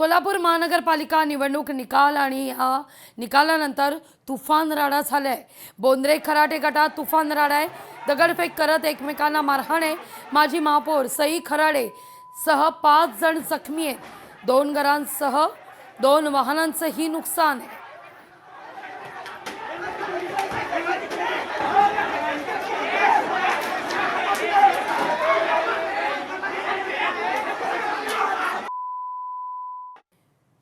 कोल्हापूर महानगरपालिका निवडणूक निकाल आणि या निकालानंतर तुफान राडा झालाय। बोंद्रे खराटे गटात तुफान राडा आहे। दगडफेक करत एकमेकांना मारहाण आहे। माजी महापौर सई खराडे सह 5 जण जखमी आहेत। 2 घरांसह 2 वाहनांचंही नुकसान आहे।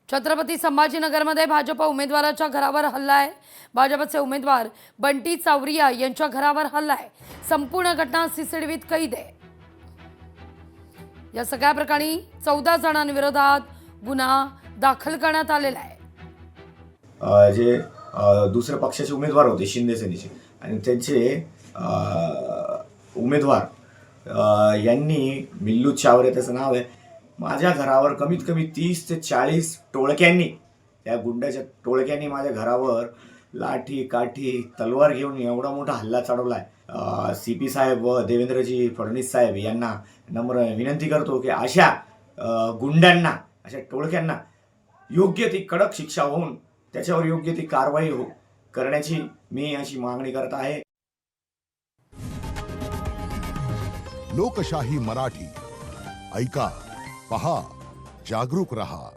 छत्रपती संभाजीनगरमध्ये भाजप उमेदवाराच्या घरावर हल्ला आहे। भाजपचे उमेदवार बंटी चावरिया यांच्या घरावर हल्ला आहे। संपूर्ण घटना सीसीटीव्हीत कैद आहे। या सगळ्या प्रकरणी 14 जणांविरोधात गुन्हा दाखल करण्यात आलेला आहे। जे दुसऱ्या पक्षाचे उमेदवार होते शिंदे सेनेचे आणि त्यांचे उमेदवार यांनी मिल्लू चावरे त्याचं नाव आहे, माझ्या घरावर कमीत कमी 30 ते 40 टोळक्यांनी, त्या गुंड्याच्या टोळक्यांनी माझ्या घरावर लाठी काठी तलवार घेऊन एवढा मोठा हल्ला चढवलाय। CP साहेब व देवेंद्रजी फडणवीस साहेब यांना नम्र विनंती करतो की अशा गुंड्यांना, अशा टोळक्यांना योग्य ती कडक शिक्षा होऊन त्याच्यावर योग्य ती कारवाई करण्याची मी अशी मागणी करत आहे। लोकशाही मराठी ऐका, पहा, जागरूक रहा।